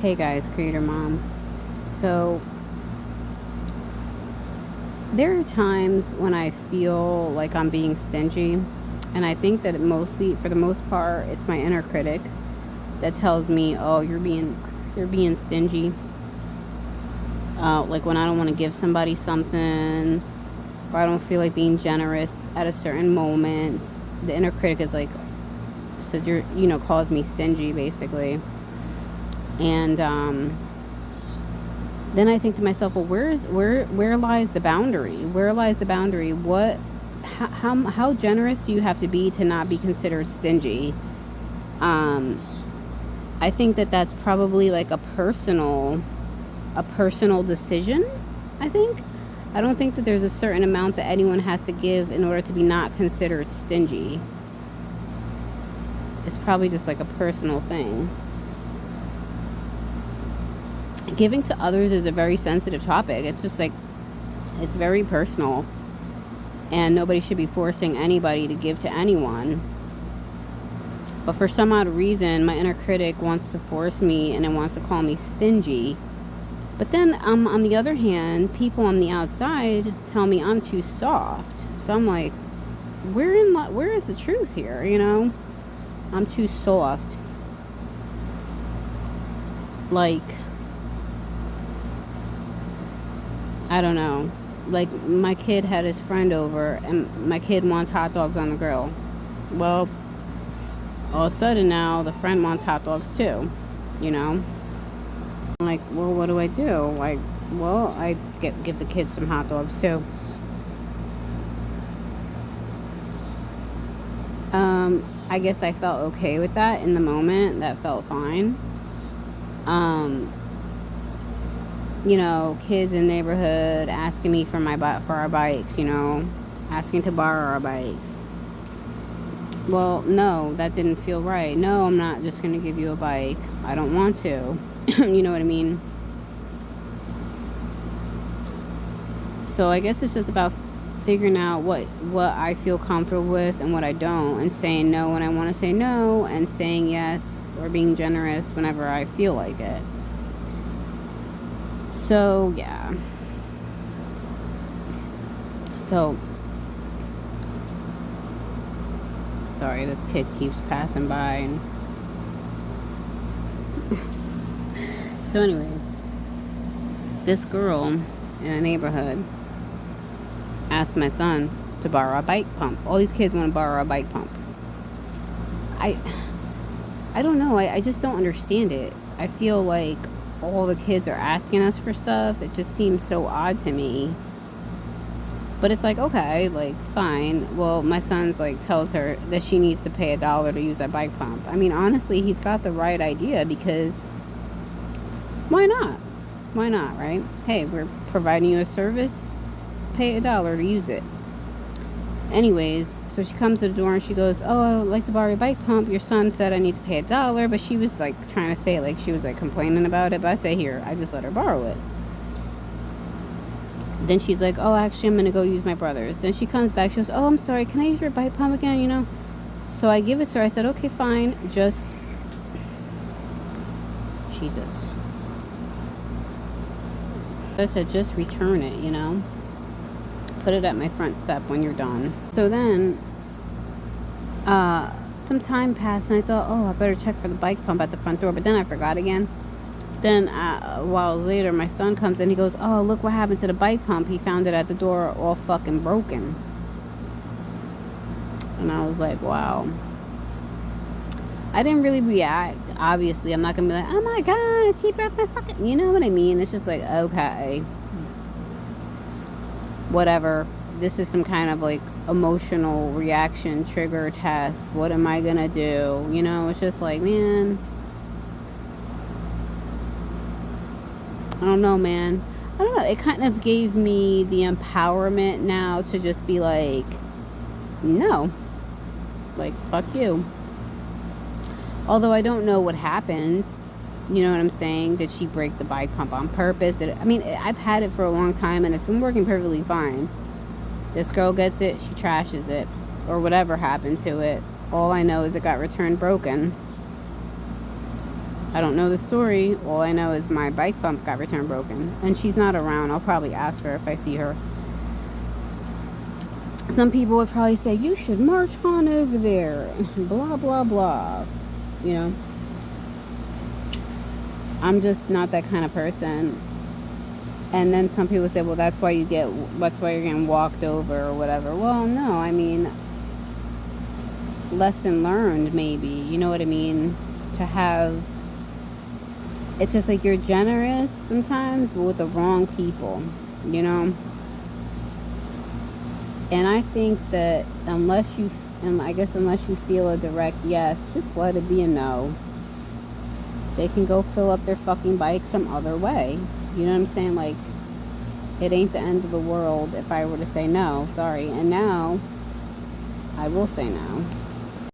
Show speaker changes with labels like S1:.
S1: Hey guys, Creator Mom. So, there are times when I feel like I'm being stingy, and I think that for the most part, it's my inner critic that tells me, "Oh, you're being stingy." Like when I don't want to give somebody something, or I don't feel like being generous at a certain moment, the inner critic is like, says calls me stingy, basically. And then I think to myself, well, where lies the boundary? Where lies the boundary? How generous do you have to be to not be considered stingy? I think that that's probably like a personal decision. I don't think that there's a certain amount that anyone has to give in order to be not considered stingy. It's probably just like a personal thing. Giving to others is a very sensitive topic. It's just like, it's very personal, and nobody should be forcing anybody to give to anyone. But for some odd reason, my inner critic wants to force me, and it wants to call me stingy. But then on the other hand, people on the outside tell me I'm too soft. So I'm like, where is the truth here? I'm too soft. Like, I don't know. Like, my kid had his friend over, and my kid wants hot dogs on the grill. Well, all of a sudden now, the friend wants hot dogs too. I'm like, well, what do I do? Like, well, I give the kids some hot dogs too. I guess I felt okay with that in the moment. That felt fine. Kids in the neighborhood asking me for our bikes, asking to borrow our bikes. Well, no, that didn't feel right. No, I'm not just going to give you a bike. I don't want to. You know what I mean? So I guess it's just about figuring out what I feel comfortable with and what I don't, and saying no when I want to say no, and saying yes or being generous whenever I feel like it. So, yeah. So, sorry, this kid keeps passing by. And so anyways, this girl in the neighborhood asked my son to borrow a bike pump. All these kids want to borrow a bike pump. I don't know. I just don't understand it. I feel like all the kids are asking us for stuff. It just seems so odd to me. But it's like, okay, like, fine. Well, my son's like tells her that she needs to pay $1 to use that bike pump. I mean, honestly, he's got the right idea, because why not? Why not, right? Hey, we're providing you a service. Pay $1 to use it. Anyways, so she comes to the door and she goes, "Oh, I would like to borrow your bike pump. Your son said I need to pay $1. But she was like trying to say, like, she was like complaining about it. But I say, here, I just let her borrow it. Then she's like, "Oh, actually, I'm going to go use my brother's." Then she comes back. She goes, "Oh, I'm sorry. Can I use your bike pump again, So I give it to her. I said, "Okay, fine. Just..." Jesus. I said, just return it, Put it at my front step when you're done. So then, some time passed, and I thought, oh, I better check for the bike pump at the front door. But then I forgot again. Then a while later, my son comes in. He goes, "Oh, look what happened to the bike pump. He found it at the door all fucking broken." And I was like, wow. I didn't really react. Obviously, I'm not going to be like, "Oh my God, she broke my fucking..." You know what I mean? It's just like, okay. Whatever. This is some kind of like emotional reaction trigger test. What am I going to do? It's just like, man. I don't know, man. I don't know. It kind of gave me the empowerment now to just be like, no. Like, fuck you. Although I don't know what happened. You know what I'm saying? Did she break the bike pump on purpose? I've had it for a long time, and it's been working perfectly fine. This girl gets it, she trashes it, or whatever happened to it. All I know is it got returned broken. I don't know the story. All I know is my bike pump got returned broken. And she's not around. I'll probably ask her if I see her. Some people would probably say, you should march on over there. Blah, blah, blah. You know? I'm just not that kind of person. And then some people say, well, that's why you're getting walked over or whatever. Well, no, I mean, lesson learned, maybe. You know what I mean? To have, it's just like you're generous sometimes, but with the wrong people, you know? And I think that unless you feel a direct yes, just let it be a no. They can go fill up their fucking bike some other way. You know what I'm saying? Like, it ain't the end of the world if I were to say no. Sorry. And now, I will say no.